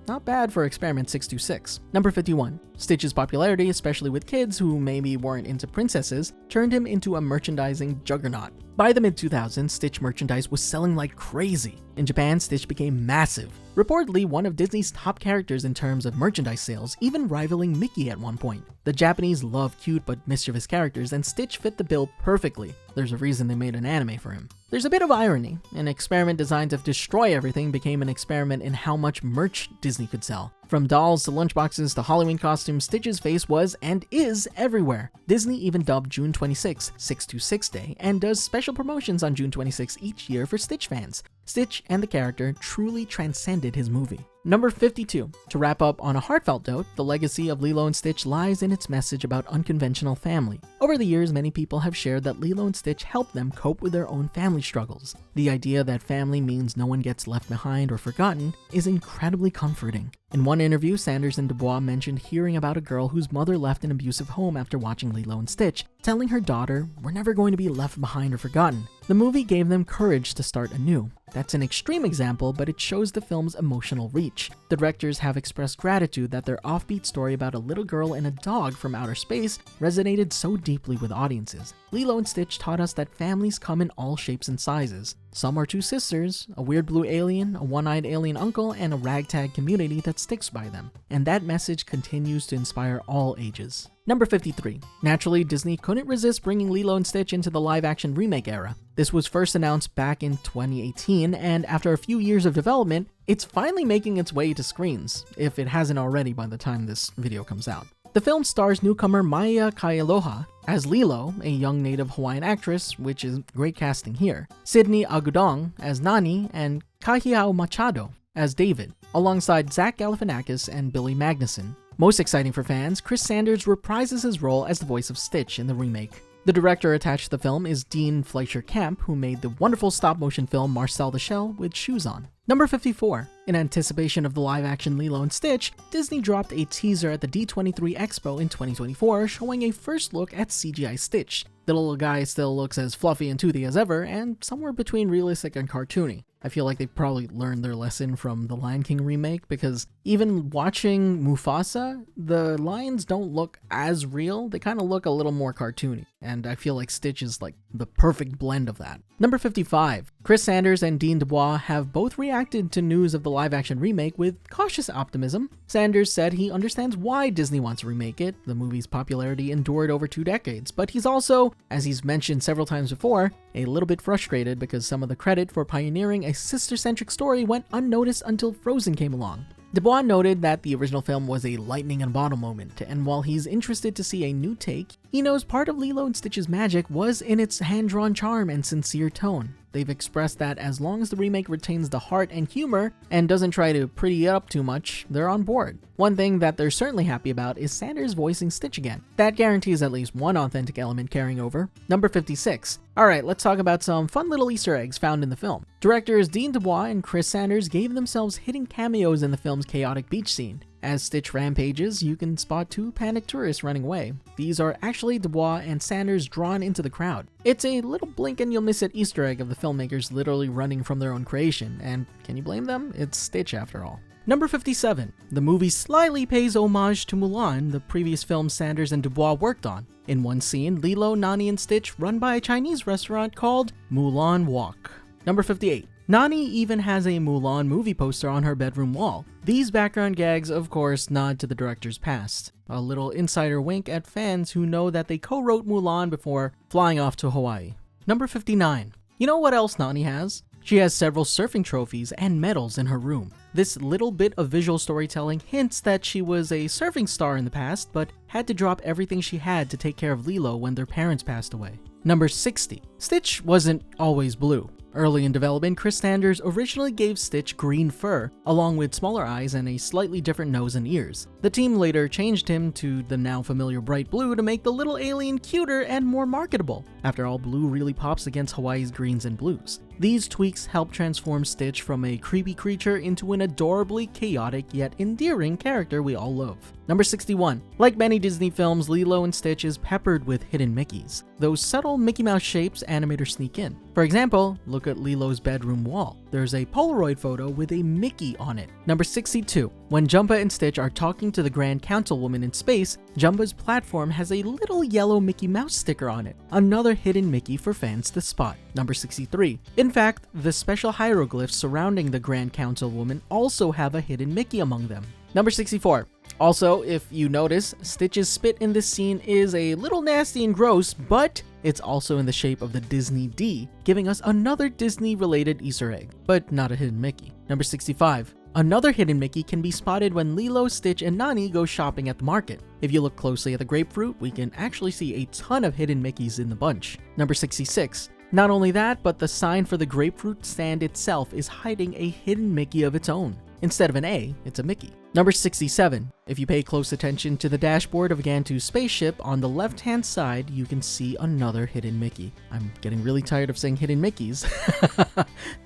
Not bad for Experiment 626. Number 51. Stitch's popularity, especially with kids who maybe weren't into princesses, turned him into a merchandising juggernaut. By the mid-2000s, Stitch merchandise was selling like crazy. In Japan, Stitch became massive, reportedly one of Disney's top characters in terms of merchandise sales, even rivaling Mickey at one point. The Japanese love cute but mischievous characters, and Stitch fit the bill perfectly. There's a reason they made an anime for him. There's a bit of irony. An experiment designed to destroy everything became an experiment in how much merch Disney could sell. From dolls to lunchboxes to Halloween costumes, Stitch's face was and is everywhere. Disney even dubbed June 26 626 Day and does special promotions on June 26 each year for Stitch fans. Stitch and the character truly transcended his movie. Number 52. To wrap up on a heartfelt note, the legacy of Lilo and Stitch lies in its message about unconventional family. Over the years, many people have shared that Lilo and Stitch helped them cope with their own family struggles. The idea that family means no one gets left behind or forgotten is incredibly comforting. In one interview, Sanders and Dubois mentioned hearing about a girl whose mother left an abusive home after watching Lilo and Stitch, telling her daughter, "We're never going to be left behind or forgotten." The movie gave them courage to start anew. That's an extreme example, but it shows the film's emotional reach. The directors have expressed gratitude that their offbeat story about a little girl and a dog from outer space resonated so deeply with audiences. Lilo and Stitch taught us that families come in all shapes and sizes. Some are two sisters, a weird blue alien, a one-eyed alien uncle, and a ragtag community that sticks by them. And that message continues to inspire all ages. Number 53. Naturally, Disney couldn't resist bringing Lilo and Stitch into the live-action remake era. This was first announced back in 2018, and after a few years of development, it's finally making its way to screens, if it hasn't already by the time this video comes out. The film stars newcomer Maya Kaialoha as Lilo, a young native Hawaiian actress, which is great casting here, Sydney Agudong as Nani, and Kahiao Machado as David, alongside Zach Galifianakis and Billy Magnuson. Most exciting for fans, Chris Sanders reprises his role as the voice of Stitch in the remake. The director attached to the film is Dean Fleischer Camp, who made the wonderful stop-motion film Marcel the Shell with Shoes On. Number 54. In anticipation of the live-action Lilo and Stitch, Disney dropped a teaser at the D23 Expo in 2024 showing a first look at CGI Stitch. The little guy still looks as fluffy and toothy as ever, and somewhere between realistic and cartoony. I feel like they probably learned their lesson from the Lion King remake, because even watching Mufasa, the lions don't look as real. They kind of look a little more cartoony, and I feel like Stitch is like the perfect blend of that. Number 55. Chris Sanders and Dean Dubois have both reacted to news of the live-action remake with cautious optimism. Sanders said he understands why Disney wants to remake it. The movie's popularity endured over 2 decades, but he's also, as he's mentioned several times before, a little bit frustrated because some of the credit for pioneering a sister-centric story went unnoticed until Frozen came along. Dubois noted that the original film was a lightning in a bottle moment, and while he's interested to see a new take, he knows part of Lilo and Stitch's magic was in its hand-drawn charm and sincere tone. They've expressed that as long as the remake retains the heart and humor and doesn't try to pretty it up too much, they're on board. One thing that they're certainly happy about is Sanders voicing Stitch again. That guarantees at least one authentic element carrying over. Number 56. Alright, let's talk about some fun little Easter eggs found in the film. Directors Dean Dubois and Chris Sanders gave themselves hidden cameos in the film's chaotic beach scene. As Stitch rampages, you can spot 2 panicked tourists running away. These are actually Dubois and Sanders drawn into the crowd. It's a little blink and you'll miss it Easter egg of the filmmakers literally running from their own creation, and can you blame them? It's Stitch after all. Number 57. The movie slyly pays homage to Mulan, the previous film Sanders and Dubois worked on. In one scene, Lilo, Nani, and Stitch run by a Chinese restaurant called Mulan Walk. Number 58. Nani even has a Mulan movie poster on her bedroom wall. These background gags, of course, nod to the director's past. A little insider wink at fans who know that they co-wrote Mulan before flying off to Hawaii. Number 59. You know what else Nani has? She has several surfing trophies and medals in her room. This little bit of visual storytelling hints that she was a surfing star in the past, but had to drop everything she had to take care of Lilo when their parents passed away. Number 60. Stitch wasn't always blue. Early in development, Chris Sanders originally gave Stitch green fur, along with smaller eyes and a slightly different nose and ears. The team later changed him to the now familiar bright blue to make the little alien cuter and more marketable. After all, blue really pops against Hawaii's greens and blues. These tweaks help transform Stitch from a creepy creature into an adorably chaotic yet endearing character we all love. Number 61. Like many Disney films, Lilo and Stitch is peppered with hidden Mickeys. Those subtle Mickey Mouse shapes animators sneak in. For example, look at Lilo's bedroom wall. There's a Polaroid photo with a Mickey on it. Number 62. When Jumba and Stitch are talking to the Grand Councilwoman in space, Jumba's platform has a little yellow Mickey Mouse sticker on it. Another hidden Mickey for fans to spot. Number 63. In fact, the special hieroglyphs surrounding the Grand Councilwoman also have a hidden Mickey among them. Number 64. Also, if you notice, Stitch's spit in this scene is a little nasty and gross, but it's also in the shape of the Disney D, giving us another Disney-related Easter egg, but not a hidden Mickey. Number 65. Another hidden Mickey can be spotted when Lilo, Stitch, and Nani go shopping at the market. If you look closely at the grapefruit, we can actually see a ton of hidden Mickeys in the bunch. Number 66. Not only that, but the sign for the grapefruit stand itself is hiding a hidden Mickey of its own. Instead of an A, it's a Mickey. Number 67. If you pay close attention to the dashboard of Gantu's spaceship, on the left-hand side, you can see another hidden Mickey. I'm getting really tired of saying hidden Mickeys.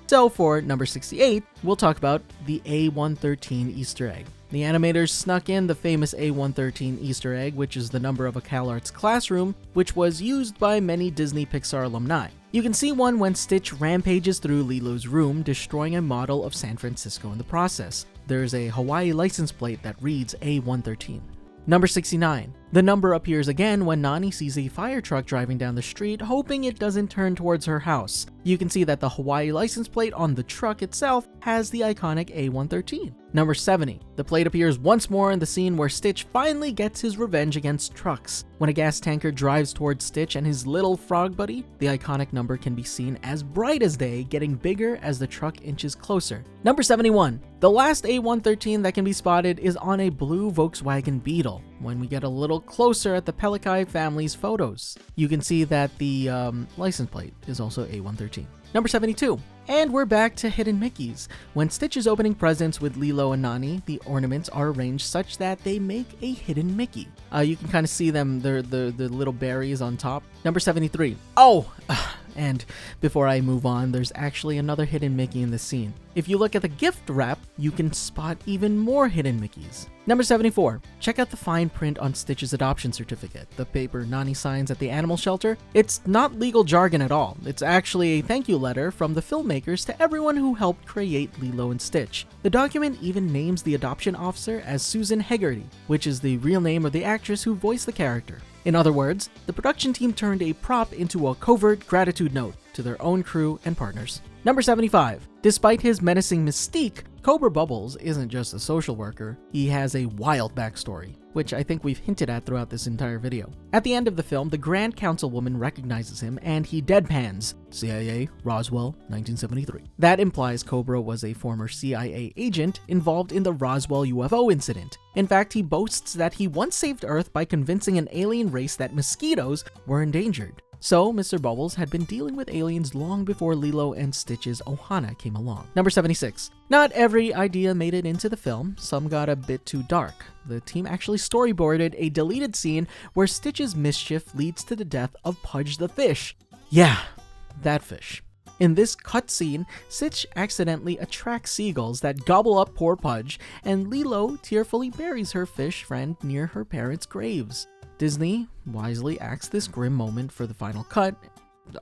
So for number 68, we'll talk about the A113 Easter egg. The animators snuck in the famous A113 Easter egg, which is the number of a CalArts classroom, which was used by many Disney Pixar alumni. You can see one when Stitch rampages through Lilo's room, destroying a model of San Francisco in the process. There's a Hawaii license plate that reads A113. Number 69. The number appears again when Nani sees a fire truck driving down the street, hoping it doesn't turn towards her house. You can see that the Hawaii license plate on the truck itself has the iconic A113. Number 70. The plate appears once more in the scene where Stitch finally gets his revenge against trucks. When a gas tanker drives towards Stitch and his little frog buddy, the iconic number can be seen as bright as day, getting bigger as the truck inches closer. Number 71. The last A113 that can be spotted is on a blue Volkswagen Beetle. When we get a little closer at the Pelikai family's photos, you can see that the license plate is also A113. Number 72. And we're back to hidden Mickeys. When Stitch is opening presents with Lilo and Nani, the ornaments are arranged such that they make a hidden Mickey. You can kind of see them, the little berries on top. Number 73. Oh! And before I move on, there's actually another hidden Mickey in this scene. If you look at the gift wrap, you can spot even more hidden Mickeys. Number 74. Check out the fine print on Stitch's adoption certificate, the paper Nani signs at the animal shelter. It's not legal jargon at all. It's actually a thank you letter from the filmmakers to everyone who helped create Lilo and Stitch. The document even names the adoption officer as Susan Hegarty, which is the real name of the actress who voiced the character. In other words, the production team turned a prop into a covert gratitude note to their own crew and partners. Number 75. Despite his menacing mystique, Cobra Bubbles isn't just a social worker, he has a wild backstory, which I think we've hinted at throughout this entire video. At the end of the film, the Grand Councilwoman recognizes him and he deadpans, CIA, Roswell, 1973. That implies Cobra was a former CIA agent involved in the Roswell UFO incident. In fact, he boasts that he once saved Earth by convincing an alien race that mosquitoes were endangered. So, Mr. Bubbles had been dealing with aliens long before Lilo and Stitch's Ohana came along. Number 76. Not every idea made it into the film, some got a bit too dark. The team actually storyboarded a deleted scene where Stitch's mischief leads to the death of Pudge the fish. Yeah, that fish. In this cutscene, Stitch accidentally attracts seagulls that gobble up poor Pudge, and Lilo tearfully buries her fish friend near her parents' graves. Disney wisely axed this grim moment for the final cut,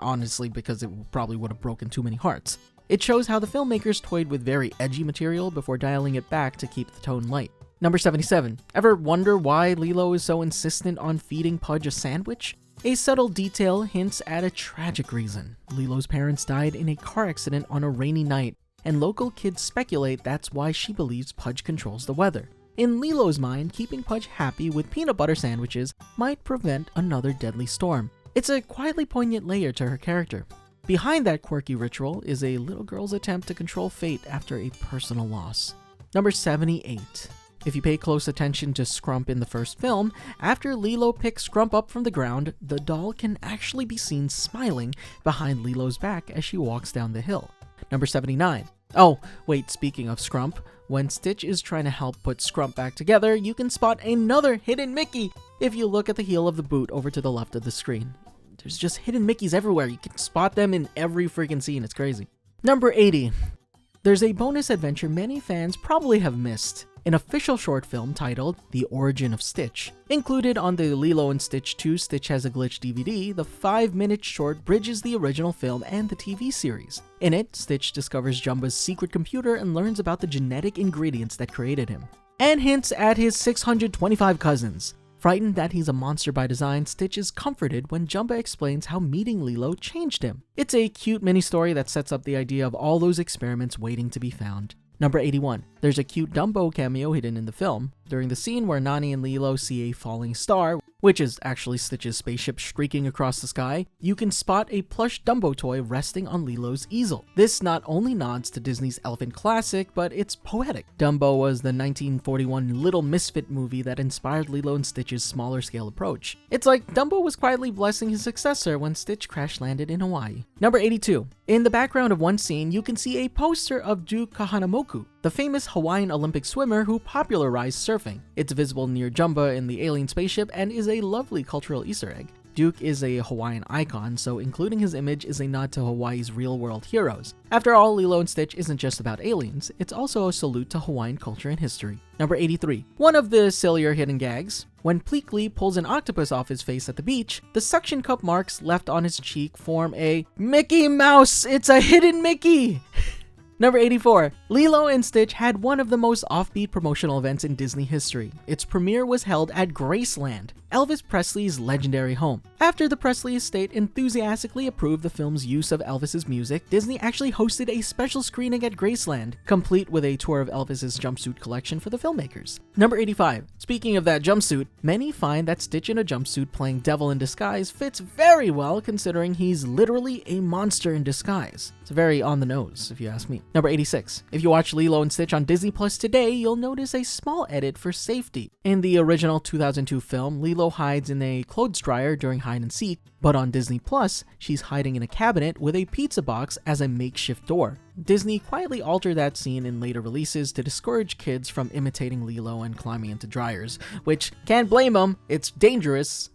honestly because it probably would have broken too many hearts. It shows how the filmmakers toyed with very edgy material before dialing it back to keep the tone light. Number 77. Ever wonder why Lilo is so insistent on feeding Pudge a sandwich? A subtle detail hints at a tragic reason. Lilo's parents died in a car accident on a rainy night, and local kids speculate that's why she believes Pudge controls the weather. In Lilo's mind, keeping Pudge happy with peanut butter sandwiches might prevent another deadly storm. It's a quietly poignant layer to her character. Behind that quirky ritual is a little girl's attempt to control fate after a personal loss. Number 78. If you pay close attention to Scrump in the first film, after Lilo picks Scrump up from the ground, the doll can actually be seen smiling behind Lilo's back as she walks down the hill. Number 79. Oh, wait, speaking of Scrump, when Stitch is trying to help put Scrump back together, you can spot another hidden Mickey if you look at the heel of the boot over to the left of the screen. There's just hidden Mickeys everywhere. You can spot them in every freaking scene. It's crazy. Number 80. There's a bonus adventure many fans probably have missed. An official short film titled The Origin of Stitch. Included on the Lilo and Stitch 2 Stitch Has a Glitch DVD, the 5-minute short bridges the original film and the TV series. In it, Stitch discovers Jumba's secret computer and learns about the genetic ingredients that created him, and hints at his 625 cousins. Frightened that he's a monster by design, Stitch is comforted when Jumba explains how meeting Lilo changed him. It's a cute mini-story that sets up the idea of all those experiments waiting to be found. Number 81. There's a cute Dumbo cameo hidden in the film. During the scene where Nani and Lilo see a falling star, which is actually Stitch's spaceship streaking across the sky, you can spot a plush Dumbo toy resting on Lilo's easel. This not only nods to Disney's elephant classic, but it's poetic. Dumbo was the 1941 Little Misfit movie that inspired Lilo and Stitch's smaller scale approach. It's like Dumbo was quietly blessing his successor when Stitch crash landed in Hawaii. Number 82. In the background of one scene, you can see a poster of Duke Kahanamoku, the famous Hawaiian Olympic swimmer who popularized surfing. It's visible near Jumba in the alien spaceship and is a lovely cultural Easter egg. Duke is a Hawaiian icon, so including his image is a nod to Hawaii's real-world heroes. After all, Lilo and Stitch isn't just about aliens, it's also a salute to Hawaiian culture and history. Number 83. One of the sillier hidden gags. When Pleakley pulls an octopus off his face at the beach, the suction cup marks left on his cheek form a Mickey Mouse! It's a hidden Mickey! Number 84. Lilo and Stitch had one of the most offbeat promotional events in Disney history. Its premiere was held at Graceland, Elvis Presley's legendary home. After the Presley estate enthusiastically approved the film's use of Elvis's music, Disney actually hosted a special screening at Graceland, complete with a tour of Elvis's jumpsuit collection for the filmmakers. Number 85. Speaking of that jumpsuit, many find that Stitch in a jumpsuit playing Devil in Disguise fits very well considering he's literally a monster in disguise. It's very on the nose, if you ask me. Number 86. If you watch Lilo and Stitch on Disney Plus today, you'll notice a small edit for safety. In the original 2002 film, Lilo hides in a clothes dryer during hide and seek, but on Disney Plus, she's hiding in a cabinet with a pizza box as a makeshift door. Disney quietly altered that scene in later releases to discourage kids from imitating Lilo and climbing into dryers, which can't blame them, it's dangerous.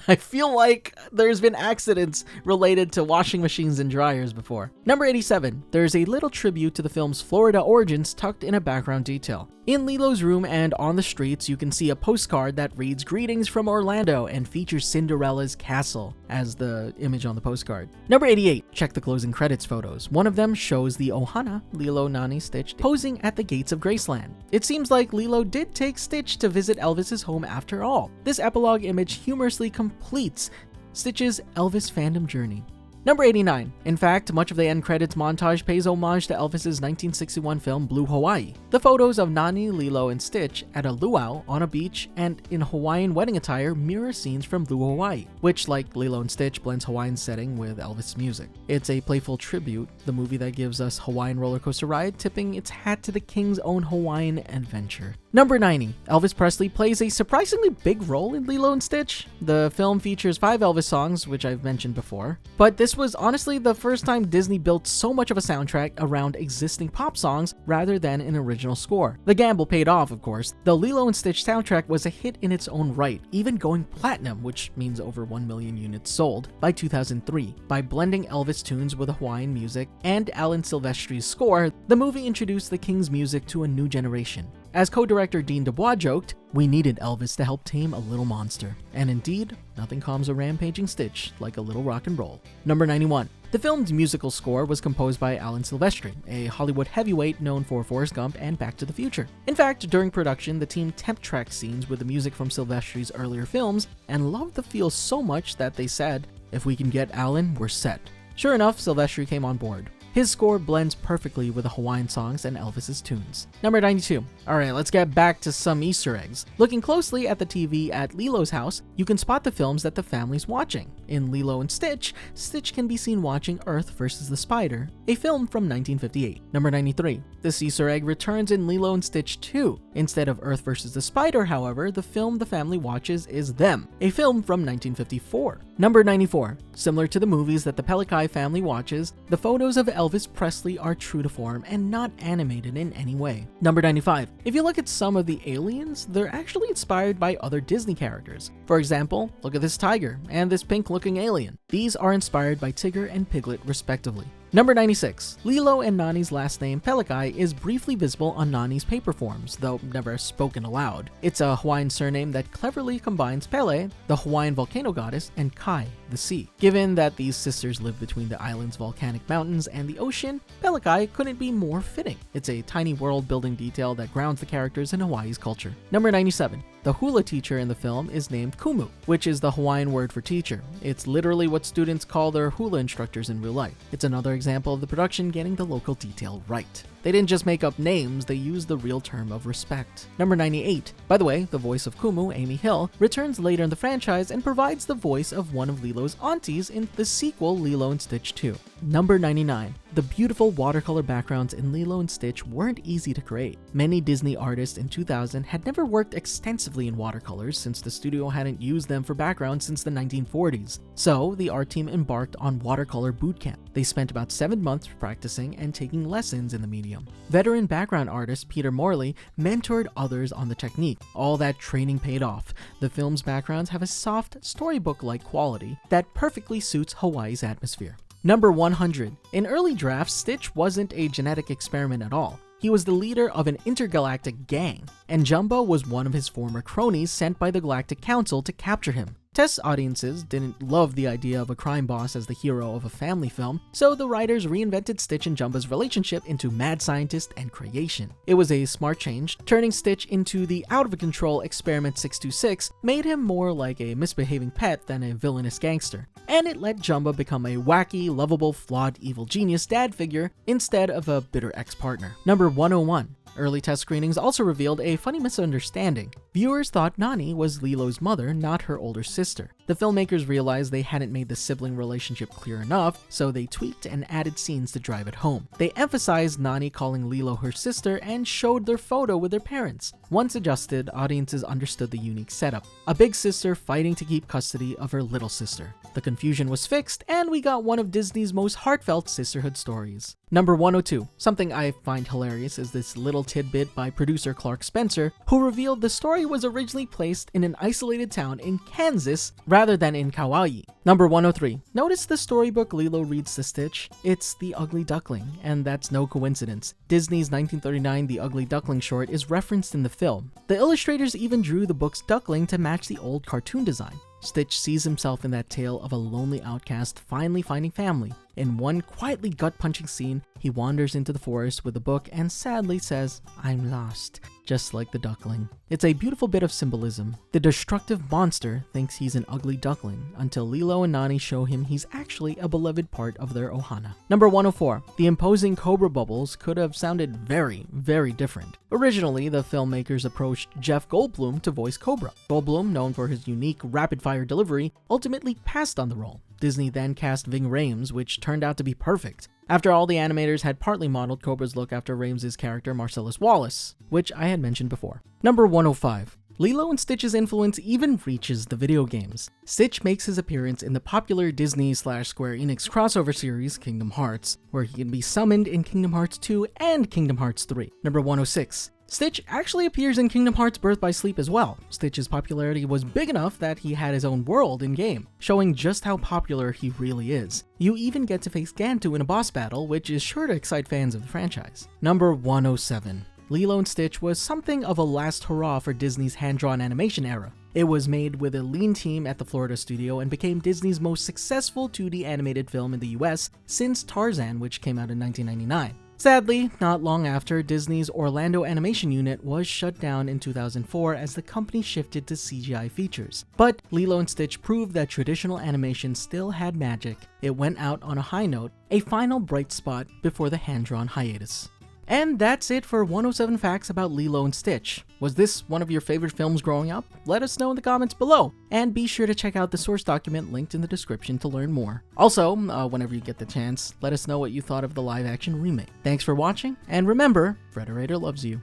I feel like there's been accidents related to washing machines and dryers before. Number 87. There's a little tribute to the film's Florida origins tucked in a background detail. In Lilo's room and on the streets, you can see a postcard that reads "Greetings from Orlando" and features Cinderella's castle as the image on the postcard. Number 88. Check the closing credits photos. One of them shows the Ohana, Lilo, Nani, Stitch, posing at the gates of Graceland. It seems like Lilo did take Stitch to visit Elvis's home after all. This epilogue image humorously completes Stitch's Elvis fandom journey. Number 89. In fact, much of the end credits montage pays homage to Elvis's 1961 film Blue Hawaii. The photos of Nani, Lilo, and Stitch at a luau on a beach and in Hawaiian wedding attire mirror scenes from Blue Hawaii, which, like Lilo and Stitch, blends Hawaiian setting with Elvis music. It's a playful tribute, the movie that gives us Hawaiian roller coaster ride, tipping its hat to the king's own Hawaiian adventure. Number 90. Elvis Presley plays a surprisingly big role in Lilo and Stitch. The film features 5 Elvis songs, which I've mentioned before, but this was honestly the first time Disney built so much of a soundtrack around existing pop songs rather than an original score. The gamble paid off, of course. The Lilo and Stitch soundtrack was a hit in its own right, even going platinum, which means over 1 million units sold, by 2003. By blending Elvis tunes with Hawaiian music and Alan Silvestri's score, the movie introduced the King's music to a new generation. As co-director Dean DuBois joked, "We needed Elvis to help tame a little monster." And indeed, nothing calms a rampaging Stitch like a little rock and roll. Number 91. The film's musical score was composed by Alan Silvestri, a Hollywood heavyweight known for Forrest Gump and Back to the Future. In fact, during production, the team temp tracked scenes with the music from Silvestri's earlier films and loved the feel so much that they said, "If we can get Alan, we're set." Sure enough, Silvestri came on board. His score blends perfectly with the Hawaiian songs and Elvis's tunes. Number 92. Alright, let's get back to some Easter eggs. Looking closely at the TV at Lilo's house, you can spot the films that the family's watching. In Lilo and Stitch, Stitch can be seen watching Earth vs. the Spider, a film from 1958. Number 93. This Easter egg returns in Lilo and Stitch 2. Instead of Earth vs. the Spider, however, the film the family watches is Them, a film from 1954. Number 94. Similar to the movies that the Pelikai family watches, the photos of Elvis Presley are true to form and not animated in any way. Number 95. If you look at some of the aliens, they're actually inspired by other Disney characters. For example, look at this tiger and this pink-looking alien. These are inspired by Tigger and Piglet respectively. Number 96. Lilo and Nani's last name, Pelikai, is briefly visible on Nani's paper forms, though never spoken aloud. It's a Hawaiian surname that cleverly combines Pele, the Hawaiian volcano goddess, and Kai, the sea. Given that these sisters live between the island's volcanic mountains and the ocean, Pelikai couldn't be more fitting. It's a tiny world-building detail that grounds the characters in Hawaii's culture. Number 97. The hula teacher in the film is named Kumu, which is the Hawaiian word for teacher. It's literally what students call their hula instructors in real life. It's another example of the production getting the local detail right. They didn't just make up names, they used the real term of respect. Number 98. By the way, the voice of Kumu, Amy Hill, returns later in the franchise and provides the voice of one of Lilo's aunties in the sequel Lilo and Stitch 2. Number 99. The beautiful watercolor backgrounds in Lilo and Stitch weren't easy to create. Many Disney artists in 2000 had never worked extensively in watercolors since the studio hadn't used them for backgrounds since the 1940s. So, the art team embarked on watercolor bootcamp. They spent about 7 months practicing and taking lessons in the medium. Veteran background artist Peter Morley mentored others on the technique. All that training paid off. The film's backgrounds have a soft, storybook-like quality that perfectly suits Hawaii's atmosphere. Number 100. In early drafts, Stitch wasn't a genetic experiment at all. He was the leader of an intergalactic gang, and Jumbo was one of his former cronies sent by the Galactic Council to capture him. Test audiences didn't love the idea of a crime boss as the hero of a family film, so the writers reinvented Stitch and Jumbo's relationship into mad scientist and creation. It was a smart change. Turning Stitch into the out-of-control Experiment 626 made him more like a misbehaving pet than a villainous gangster, and it let Jumbo become a wacky, lovable, flawed, evil genius dad figure instead of a bitter ex-partner. Number 101. Early test screenings also revealed a funny misunderstanding. Viewers thought Nani was Lilo's mother, not her older sister. The filmmakers realized they hadn't made the sibling relationship clear enough, so they tweaked and added scenes to drive it home. They emphasized Nani calling Lilo her sister and showed their photo with their parents. Once adjusted, audiences understood the unique setup. A big sister fighting to keep custody of her little sister. The confusion was fixed, and we got one of Disney's most heartfelt sisterhood stories. Number 102. Something I find hilarious is this little tidbit by producer Clark Spencer, who revealed the story was originally placed in an isolated town in Kansas rather than in Kauai. Number 103. Notice the storybook Lilo reads to Stitch? It's The Ugly Duckling, and that's no coincidence. Disney's 1939 The Ugly Duckling short is referenced in the film. The illustrators even drew the book's duckling to match the old cartoon design. Stitch sees himself in that tale of a lonely outcast finally finding family. In one quietly gut-punching scene, he wanders into the forest with a book and sadly says, "I'm lost," just like the duckling. It's a beautiful bit of symbolism. The destructive monster thinks he's an ugly duckling until Lilo and Nani show him he's actually a beloved part of their ohana. Number 104. The imposing cobra bubbles could have sounded very, very different. Originally, the filmmakers approached Jeff Goldblum to voice Cobra. Goldblum, known for his unique rapid-fire delivery, ultimately passed on the role. Disney then cast Ving Rhames, which turned out to be perfect. After all, the animators had partly modeled Cobra's look after Rhames' character Marcellus Wallace, which I had mentioned before. Number 105. Lilo and Stitch's influence even reaches the video games. Stitch makes his appearance in the popular Disney/Square Enix crossover series Kingdom Hearts, where he can be summoned in Kingdom Hearts 2 and Kingdom Hearts 3. Number 106. Stitch actually appears in Kingdom Hearts Birth by Sleep as well. Stitch's popularity was big enough that he had his own world in-game, showing just how popular he really is. You even get to face Gantu in a boss battle, which is sure to excite fans of the franchise. Number 107. Lilo and Stitch was something of a last hurrah for Disney's hand-drawn animation era. It was made with a lean team at the Florida studio and became Disney's most successful 2D animated film in the US since Tarzan, which came out in 1999. Sadly, not long after, Disney's Orlando animation unit was shut down in 2004 as the company shifted to CGI features. But Lilo and Stitch proved that traditional animation still had magic. It went out on a high note, a final bright spot before the hand-drawn hiatus. And that's it for 107 facts about Lilo and Stitch. Was this one of your favorite films growing up? Let us know in the comments below, and be sure to check out the source document linked in the description to learn more. Also, whenever you get the chance, let us know what you thought of the live-action remake. Thanks for watching, and remember, Frederator loves you.